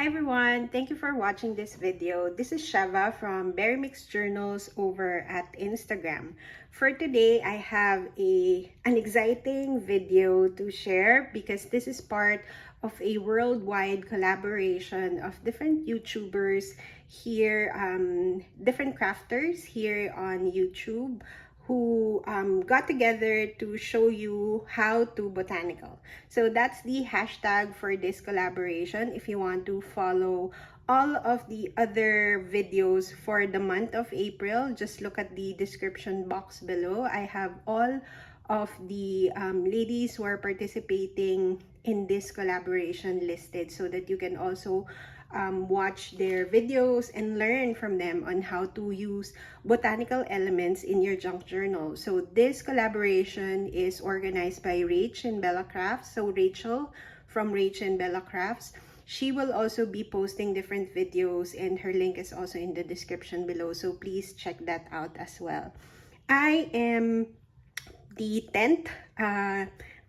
Hi everyone, thank you for watching this video. This is Sheva from BerryMixJournals over at Instagram. For today, I have an exciting video to share because this is part of a worldwide collaboration of different YouTubers here, different crafters here on YouTube who got together to show you how to botanical. So that's the hashtag for this collaboration. If you want to follow all of the other videos for the month of April, just look at the description box below. I have all of the ladies who are participating in this collaboration listed so that you can also watch their videos and learn from them on how to use botanical elements in your junk journal. So this collaboration is organized by RachandBella Crafts. So Rachel from RachandBella Crafts, she will also be posting different videos and her link is also in the description below. So please check that out as well. I am the 10th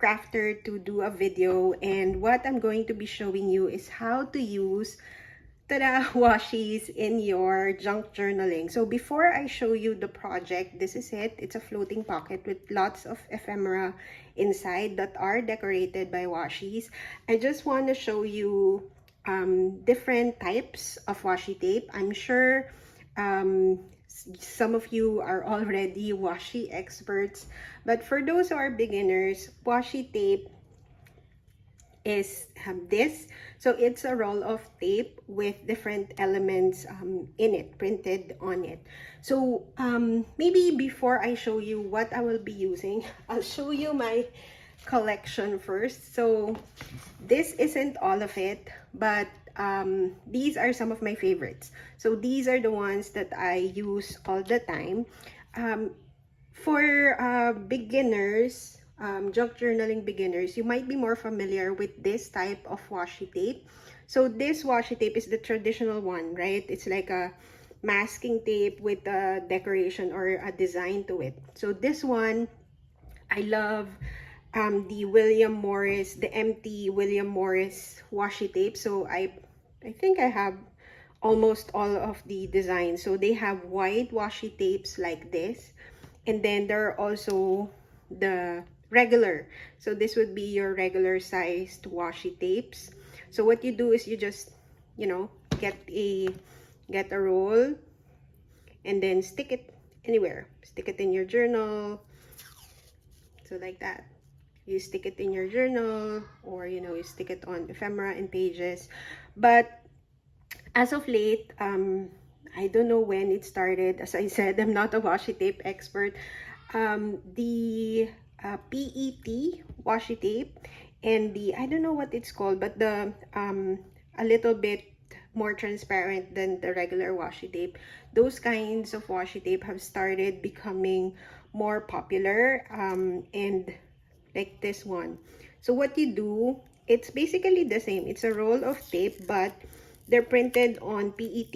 crafter to do a video, and what I'm going to be showing you is how to use washies in your junk journaling. So before I show you the project, this is it. It's a floating pocket with lots of ephemera inside that are decorated by washies. I just want to show you different types of washi tape. I'm sure some of you are already washi experts, but for those who are beginners, washi tape is this. So it's a roll of tape with different elements in it, printed on it. So maybe before I show you what I will be using, I'll show you my collection first. So this isn't all of it, but these are some of my favorites. So these are the ones that I use all the time. For beginners, junk journaling beginners, you might be more familiar with this type of washi tape. So this washi tape is the traditional one, right? It's like a masking tape with a decoration or a design to it. So this one, I love the William Morris, the empty William Morris washi tape. So I think I have almost all of the designs. So they have white washi tapes like this, and then there are also the regular. So this would be your regular sized washi tapes. So what you do is you just, you know, get a roll and then stick it anywhere. Stick it in your journal. So like that. You stick it in your journal, or you know, you stick it on ephemera and pages. But as of late, I don't know when it started. As I said, I'm not a washi tape expert. The PET washi tape and the, I don't know what it's called, but the a little bit more transparent than the regular washi tape, those kinds of washi tape have started becoming more popular, and like this one. So what you do, it's basically the same. It's a roll of tape, but they're printed on PET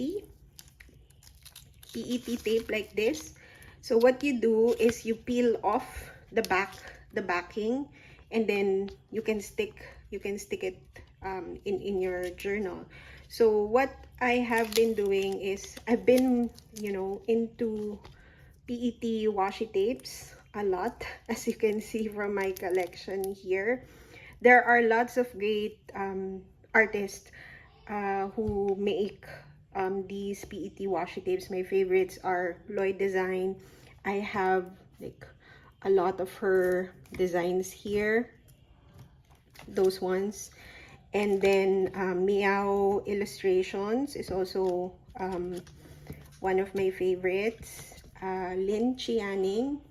tape like this. So what you do is you peel off the backing, and then you can stick it in your journal. So what I have been doing is I've been, you know, into PET washi tapes a lot, as you can see from my collection here. There are lots of great artists who make these PET washi tapes. My favorites are Lloyd Design. I have like a lot of her designs here, those ones. And then Meow Illustrations is also one of my favorites. Lin Chianing,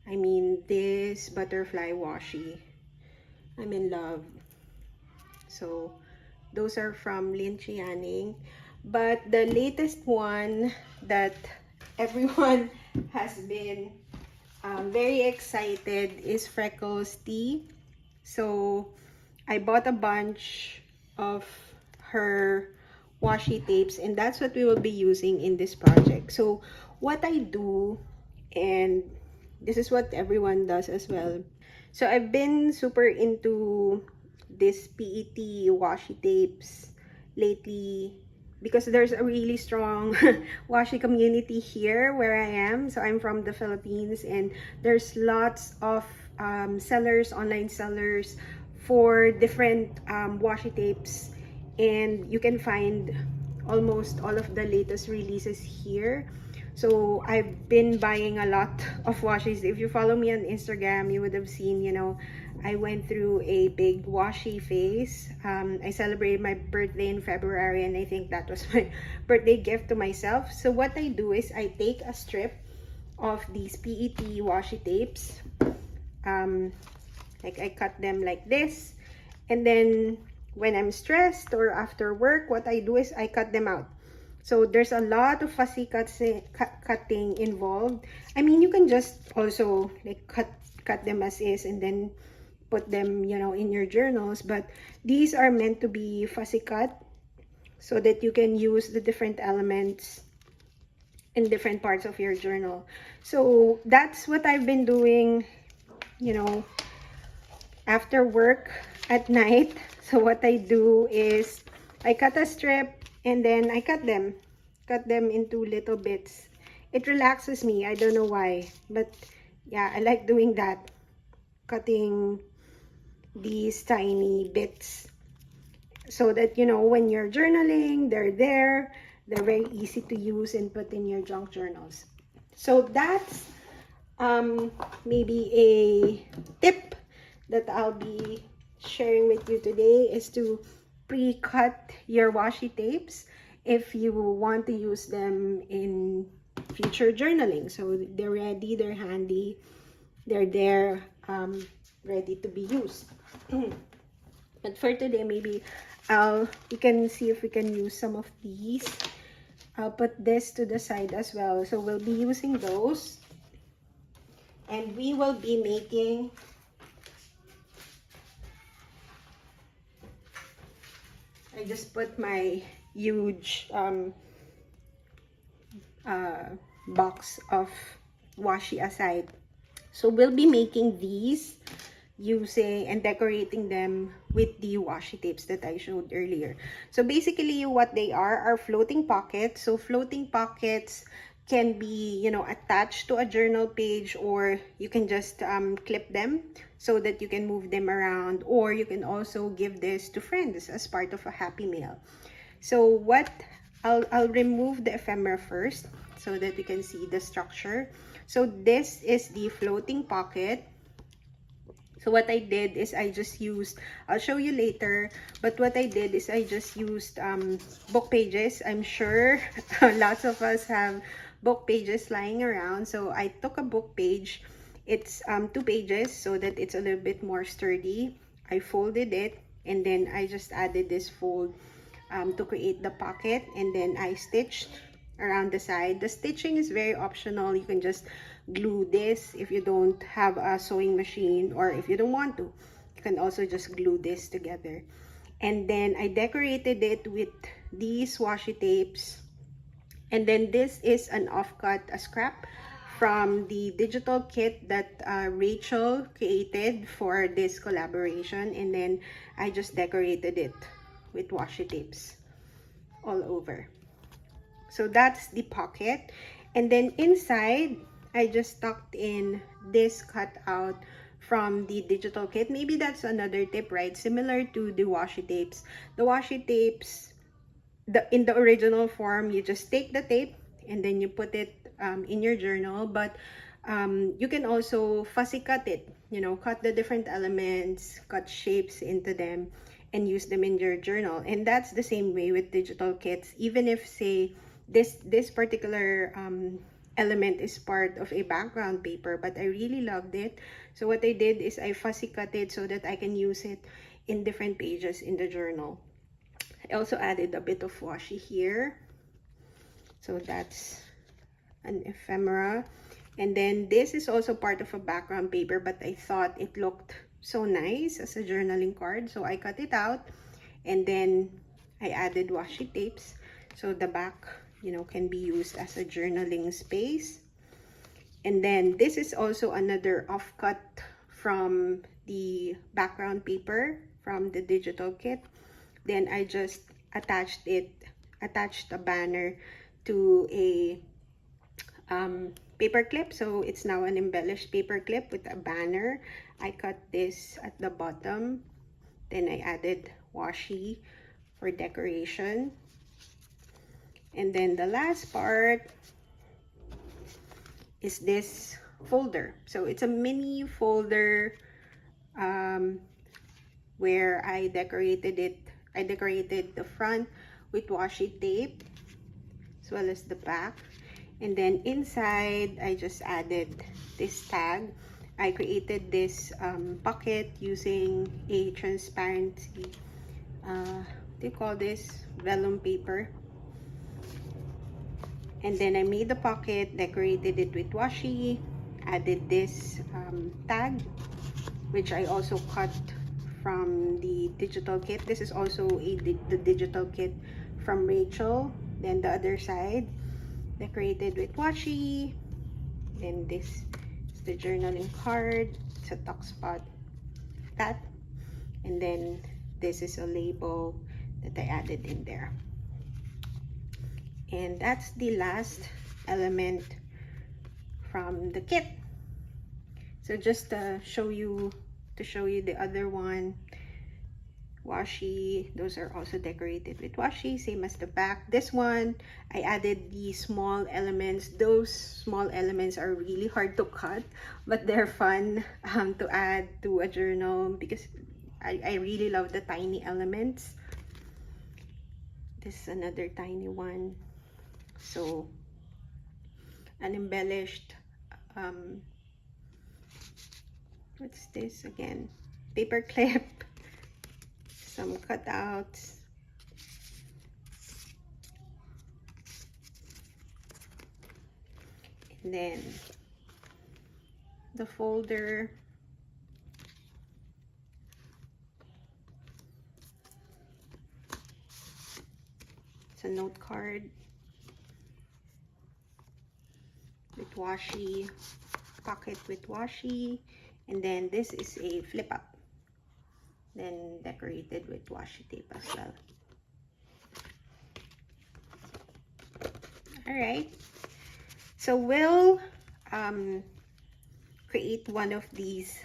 I mean, this butterfly washi, I'm in love. So those are from Lin Chianing. But the latest one that everyone has been very excited is Freckles Tea. So I bought a bunch of her washi tapes, and that's what we will be using in this project. So what I do, and this is what everyone does as well. So I've been super into this PET washi tapes lately, because there's a really strong washi community here where I am. So I'm from the Philippines, and there's lots of sellers, online sellers for different washi tapes, and you can find almost all of the latest releases here. So I've been buying a lot of washis. If you follow me on Instagram, you would have seen, you know, I went through a big washi phase. I celebrated my birthday in February, and I think that was my birthday gift to myself. So what I do is I take a strip of these PET washi tapes. Like I cut them like this, and then when I'm stressed or after work, what I do is I cut them out. So there's a lot of fussy cutting involved. I mean, you can just also like cut them as is and then put them, you know, in your journals, but these are meant to be fussy cut so that you can use the different elements in different parts of your journal. So that's what I've been doing, you know, after work at night. So what I do is I cut a strip and then I cut them into little bits. It relaxes me. I don't know why, but yeah, I like doing that, cutting these tiny bits so that, you know, when you're journaling, they're there, they're very easy to use and put in your junk journals. So that's maybe a tip that I'll be sharing with you today, is to pre-cut your washi tapes if you want to use them in future journaling. So they're ready, they're handy, they're there, ready to be used. But for today, maybe we can see if we can use some of these. I'll put this to the side as well. So we'll be using those, and we will be making I just put my huge box of washi aside. So we'll be making these using and decorating them with the washi tapes that I showed earlier. So basically what they are floating pockets. So floating pockets can be, you know, attached to a journal page, or you can just clip them so that you can move them around, or you can also give this to friends as part of a happy meal. So what I'll remove the ephemera first so that you can see the structure. So this is the floating pocket. So what I did is I just used, I'll show you later, but what I did is I just used book pages. I'm sure lots of us have book pages lying around. So I took a book page. It's 2 pages so that it's a little bit more sturdy. I folded it, and then I just added this fold to create the pocket, and then I stitched around the side. The stitching is very optional. You can just glue this if you don't have a sewing machine, or if you don't want to, you can also just glue this together. And then I decorated it with these washi tapes, and then this is an offcut, a scrap from the digital kit that Rachel created for this collaboration, and then I just decorated it with washi tapes all over. So that's the pocket, and then inside I just tucked in this cutout from the digital kit. Maybe that's another tip, right? Similar to the washi tapes. The washi tapes, in the original form, you just take the tape and then you put it in your journal, but you can also fussy cut it, you know, cut the different elements, cut shapes into them, and use them in your journal. And that's the same way with digital kits. Even if, say, this particular element is part of a background paper, but I really loved it, so what I did is I fussy cut it so that I can use it in different pages in the journal. I also added a bit of washi here, so that's an ephemera. And then this is also part of a background paper, but I thought it looked so nice as a journaling card, so I cut it out, and then I added washi tapes so the back, you know, can be used as a journaling space. And then this is also another offcut from the background paper from the digital kit. Then I just attached a banner to a paper clip. So it's now an embellished paper clip with a banner. I cut this at the bottom, then I added washi for decoration, and then the last part is this folder. So it's a mini folder where I decorated the front with washi tape as well as the back, and then inside I just added this tag. I created this pocket using a transparency what do you call this, vellum paper, and then I made the pocket, decorated it with washi, added this tag, which I also cut from the digital kit. This is also the digital kit from Rachel. Then the other side, decorated with washi. Then this is the journaling card. It's a tuck spot, that. And then this is a label that I added in there. And that's the last element from the kit. So just to show you the other one, washi, those are also decorated with washi, same as the back. This one, I added the small elements. Those small elements are really hard to cut, but they're fun to add to a journal because I really love the tiny elements. This is another tiny one. So an embellished what's this again, paper clip, some cutouts, and then the folder, it's a note card with washi, pocket with washi, and then this is a flip up, then decorated with washi tape as well. All right, so we'll create one of these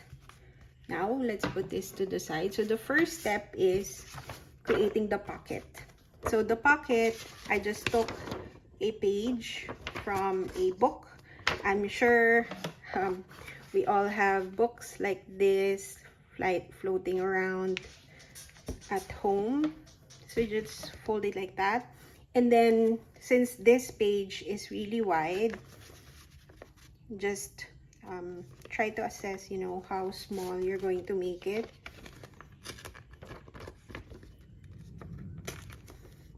now. Let's put this to the side. So the first step is creating the pocket. So the pocket, I just took a page from a book. I'm sure we all have books like this floating around at home. So you just fold it like that. And then since this page is really wide, just try to assess, you know, how small you're going to make it.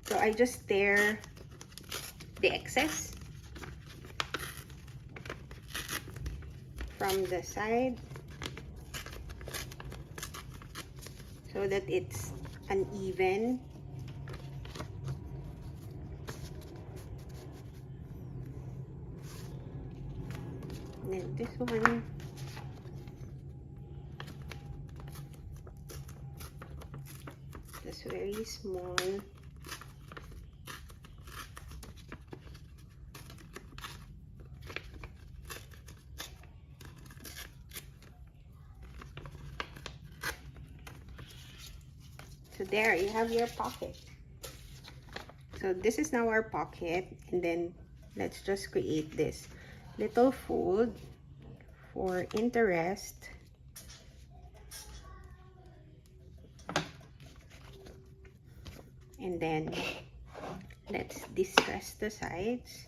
So I just tear the excess from the side so that it's uneven. And then this one, just very small. So there you have your pocket. So this is now our pocket, and then let's just create this little fold for interest. And then let's distress the sides.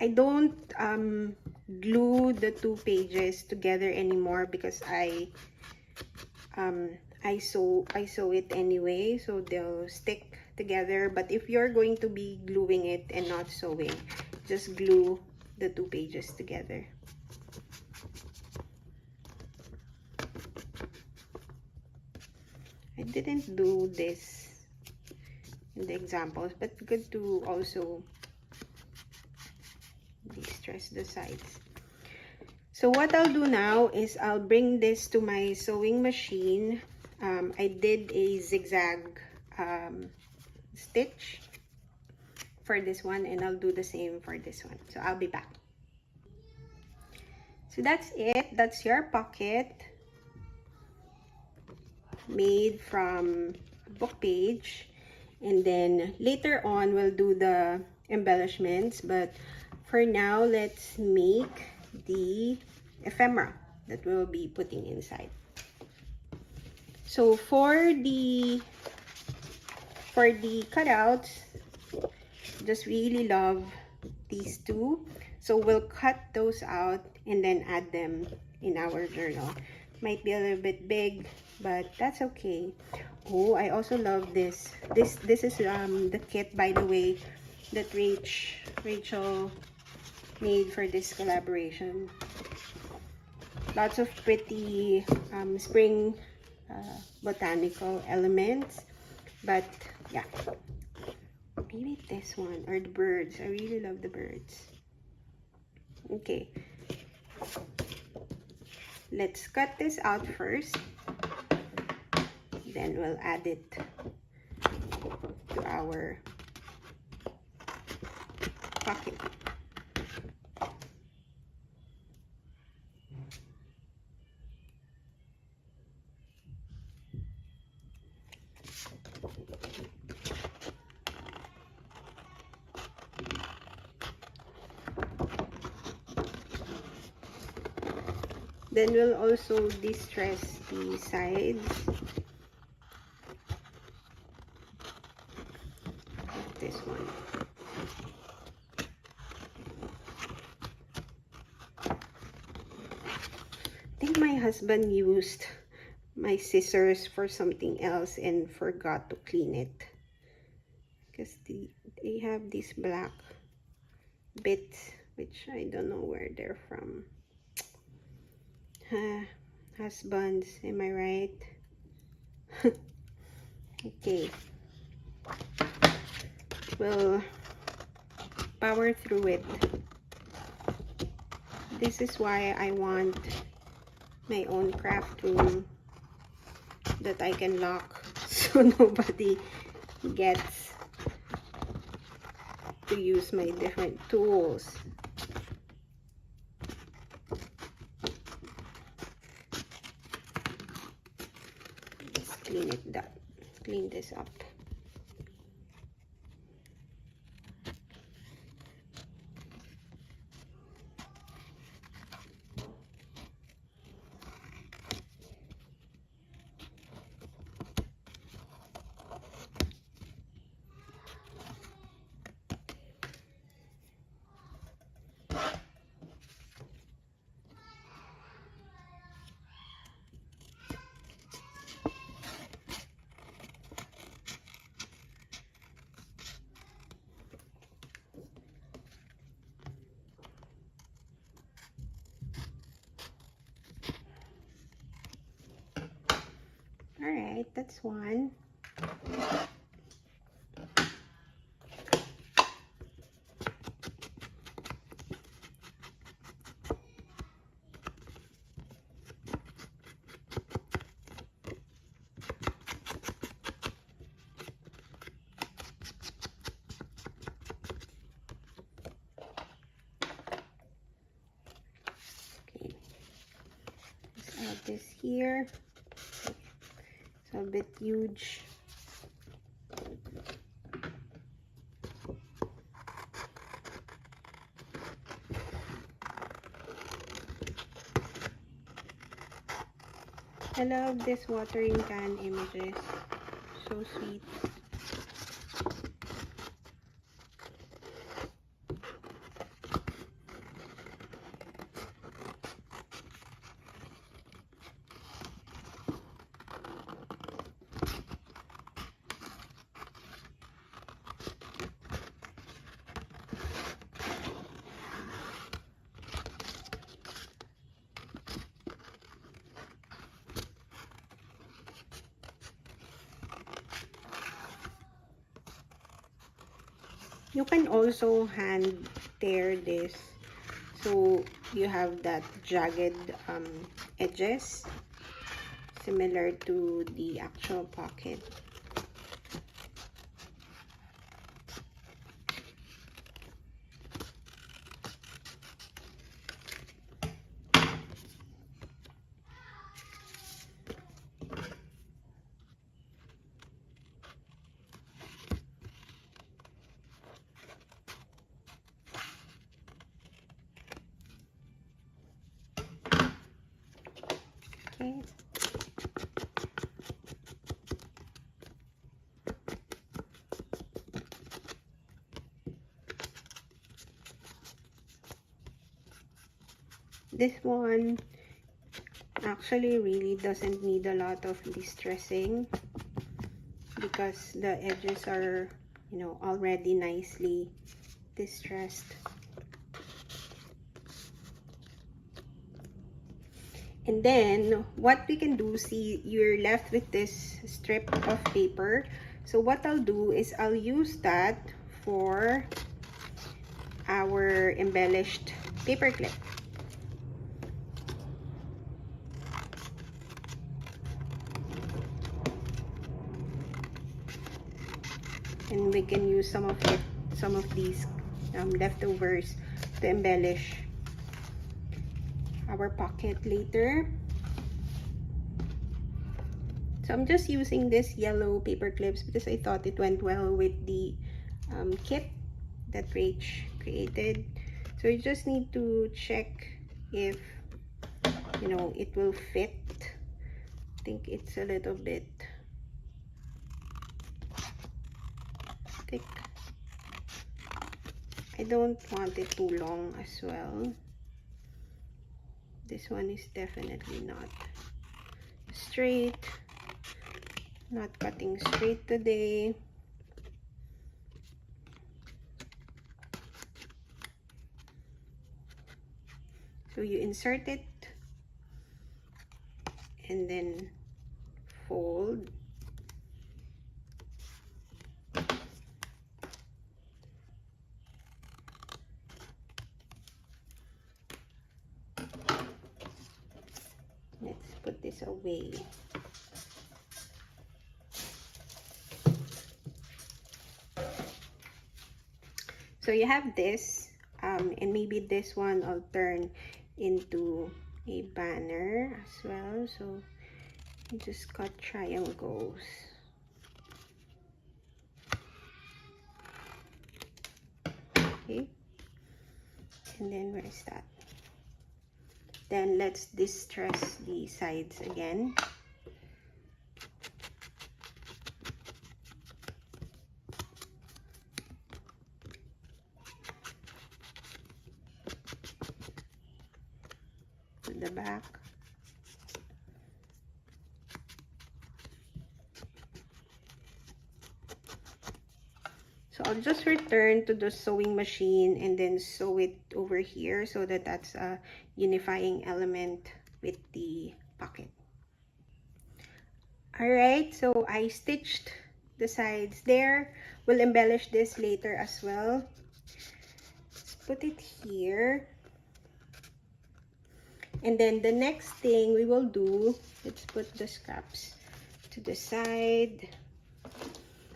I don't glue the two pages together anymore because I sew it anyway, so they'll stick together. But if you're going to be gluing it and not sewing, just glue the two pages together. I didn't do this in the examples, but good to also distress the sides. So what I'll do now is I'll bring this to my sewing machine. I did a zigzag stitch for this one, and I'll do the same for this one. So I'll be back. So that's it. That's your pocket made from a book page. And then later on, we'll do the embellishments. But for now, let's make the ephemera that we'll be putting inside. So for the cutouts, just really love these two. So we'll cut those out and then add them in our journal. Might be a little bit big, but that's okay. Oh, I also love this. This is the kit, by the way, that Rachel made for this collaboration. Lots of pretty spring botanical elements, but yeah, maybe this one or the birds. I really love the birds. Okay, let's cut this out first, then we'll add it to our pocket. Then we'll also distress the sides of this one. I think my husband used my scissors for something else and forgot to clean it, because they have these black bits which I don't know where they're from. Husbands, am I right? Okay, we'll power through it. This is why I want my own craft room that I can lock so nobody gets to use my different tools. Let's clean this up. Alright, that's one. Okay, let's add this here. It's a bit huge. I love this watering can images. So sweet. You can also hand tear this So you have that jagged edges, similar to the actual pocket. Okay. This one actually really doesn't need a lot of distressing because the edges are, you know, already nicely distressed. And then what we can do, see, you're left with this strip of paper. So what I'll do is I'll use that for our embellished paper clip. And we can use some of these leftovers to embellish our pocket later. So I'm just using this yellow paper clips because I thought it went well with the kit that Rach created. So you just need to check if, you know, it will fit. I think it's a little bit thick. I don't want it too long as well. This one is definitely not straight. Not cutting straight today. So you insert it and then fold. Let's put this away. So you have this, and maybe this one I'll turn into a banner as well. So you just cut triangles. Okay, and then where's that? Then let's distress the sides again. To the back. So I'll just return to the sewing machine and then sew it over here so that that's a unifying element with the pocket. Alright, so I stitched the sides there. We'll embellish this later as well. Let's put it here. And then the next thing we will do, let's put the scraps to the side.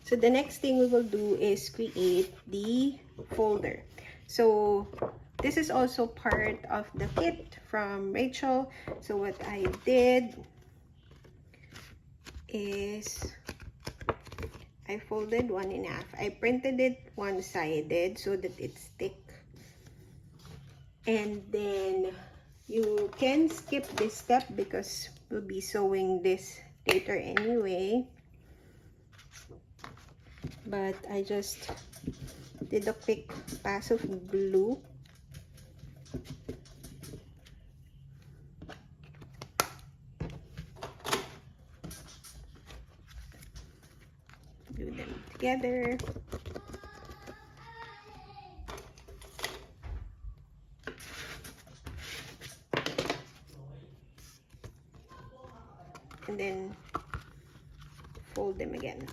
So the next thing we will do is create the folder. So this is also part of the kit from Rachel. So what I did is I folded one in half. I printed it one-sided so that it's thick. And then you can skip this step because we'll be sewing this later anyway. But I just did a quick pass of glue. Glue them together. And then fold them again.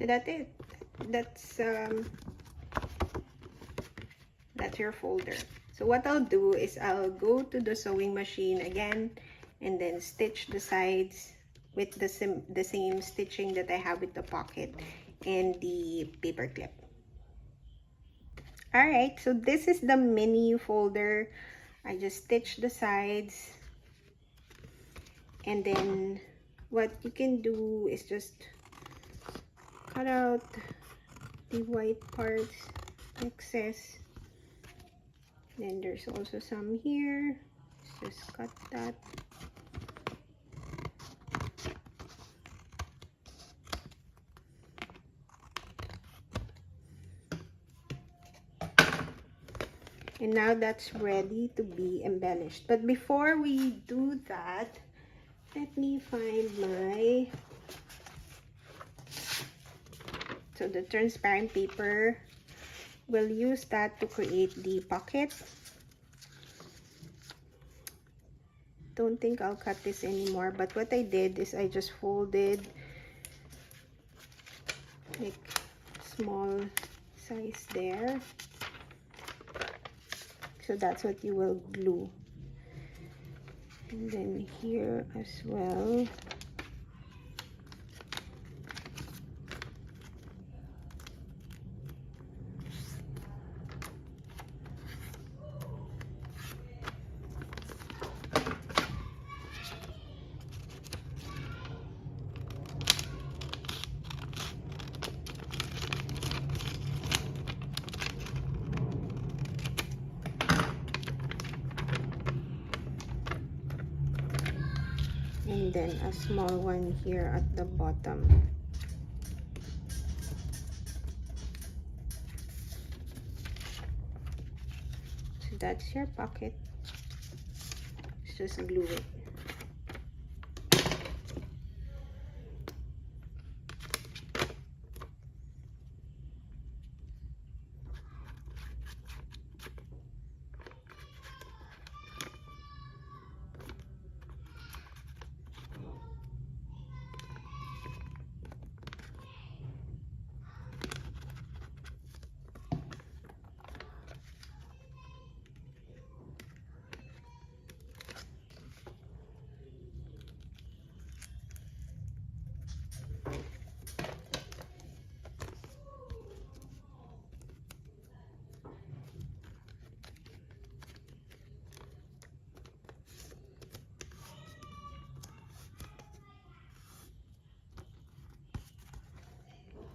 that's it. That's your folder. So what I'll do is I'll go to the sewing machine again and then stitch the sides with the same stitching that I have with the pocket and the paper clip. Alright, so this is the mini folder. I just stitched the sides, and then what you can do is just cut out the white parts, excess. Then there's also some here. Let's just cut that. And now that's ready to be embellished. But before we do that, let me find my... So the transparent paper, we'll use that to create the pocket. Don't think I'll cut this anymore, but what I did is I just folded like small size there. So that's what you will glue. And then here as well. And then a small one here at the bottom. So that's your pocket. Let's just glue it.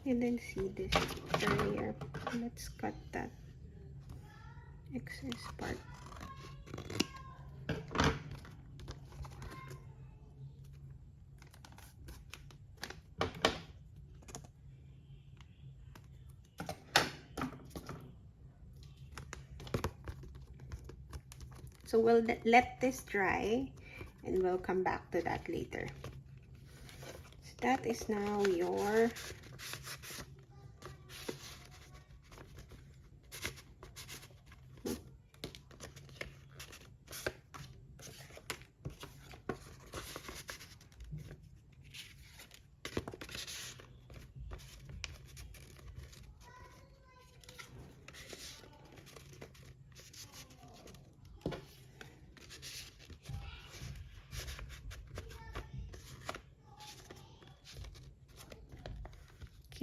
And then see this area. Let's cut that excess part. So we'll let this dry and we'll come back to that later. So that is now your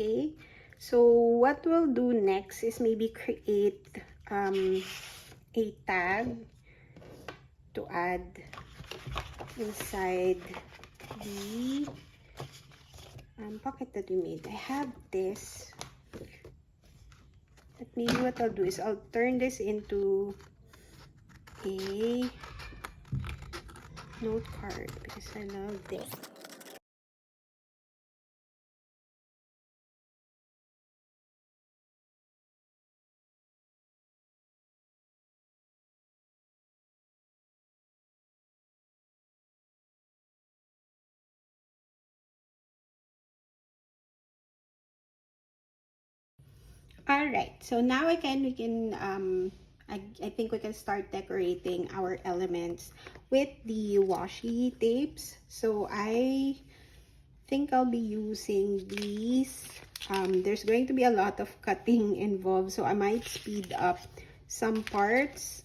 okay. So what we'll do next is maybe create a tag to add inside the pocket that we made. I have this, but maybe what I'll do is I'll turn this into a note card because I love this. All right, so now I think we can start decorating our elements with the washi tapes. So I think I'll be using these. There's going to be a lot of cutting involved, so I might speed up some parts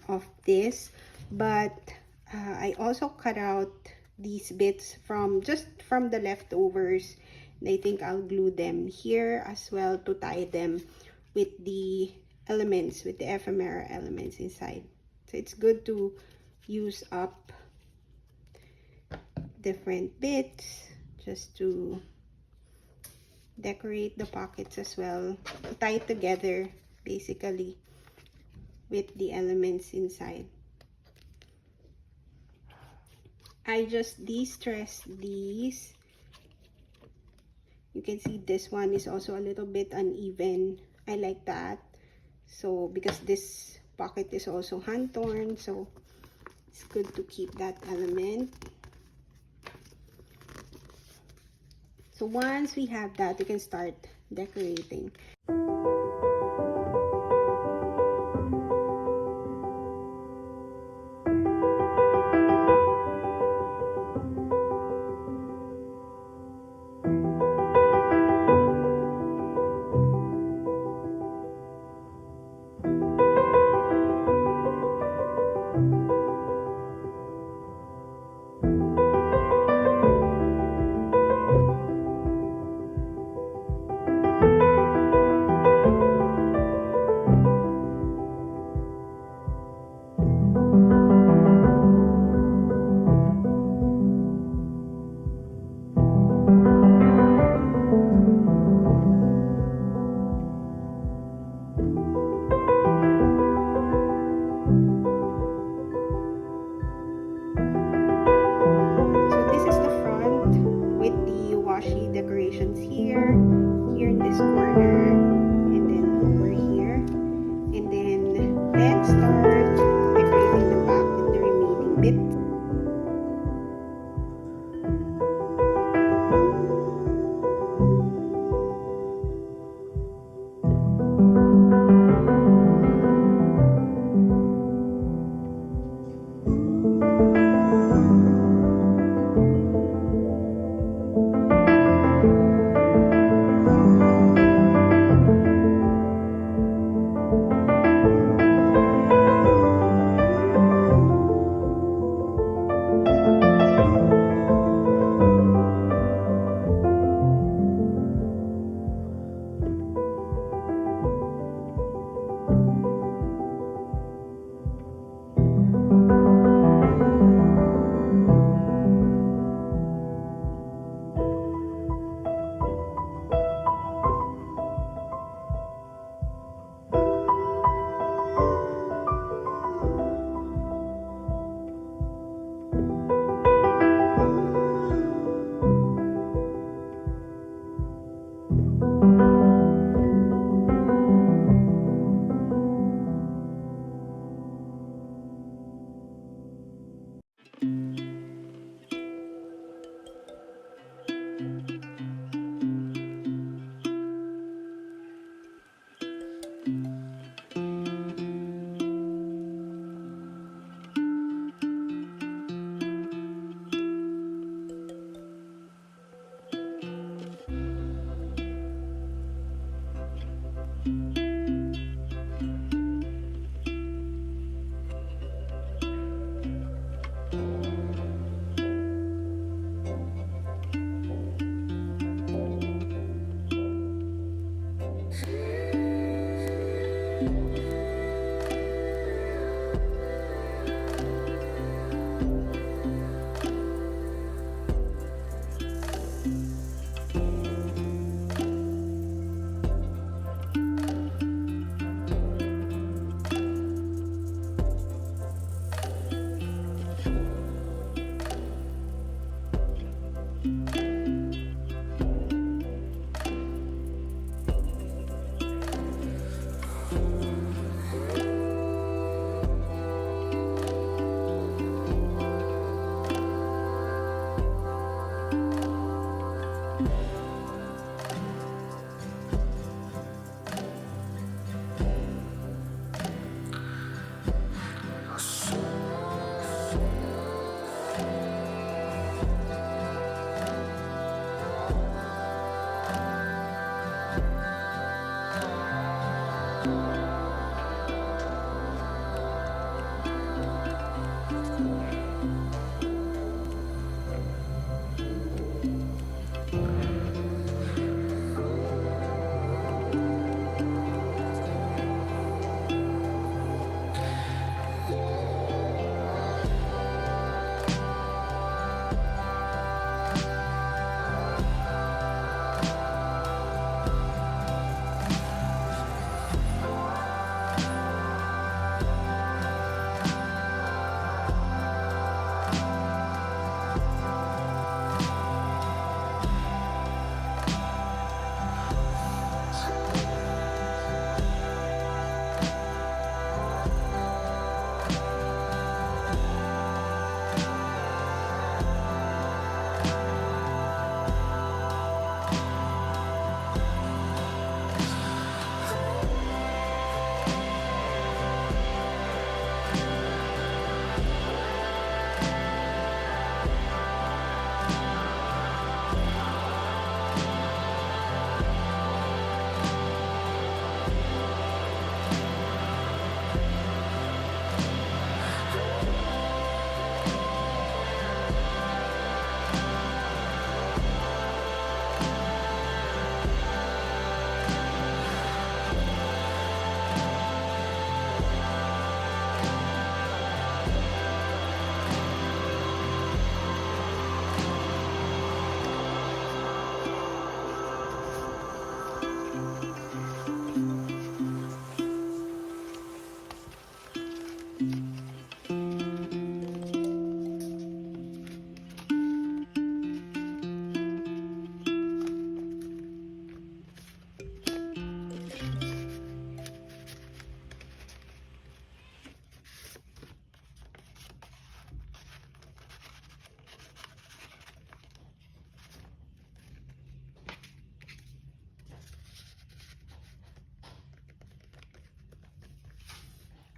of this, but I also cut out these bits from the leftovers, and I think I'll glue them here as well to tie them with the elements, with the ephemera elements inside. So it's good to use up different bits just to decorate the pockets as well, to tie it together basically with the elements inside. I just de-stressed these. You can see this one is also a little bit uneven. I like that. So because this pocket is also hand torn, so it's good to keep that element. So once we have that, we can start decorating. Washi decorations here in this corner, and then over here. And then let's start decorating the back with the remaining bits.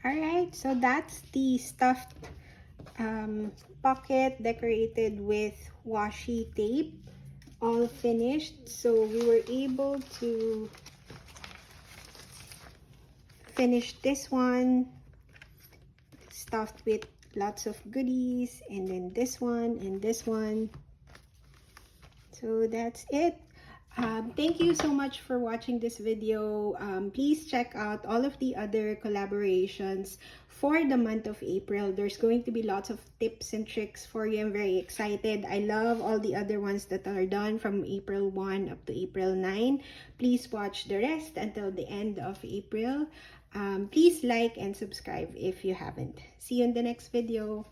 Alright, so that's the stuffed pocket decorated with washi tape, all finished. So we were able to finish this one stuffed with lots of goodies, and then this one and this one. So that's it. Thank you so much for watching this video. Please check out all of the other collaborations for the month of April. There's going to be lots of tips and tricks for you. I'm very excited. I love all the other ones that are done from April 1 up to April 9. Please watch the rest until the end of April. Please like and subscribe if you haven't. See you in the next video.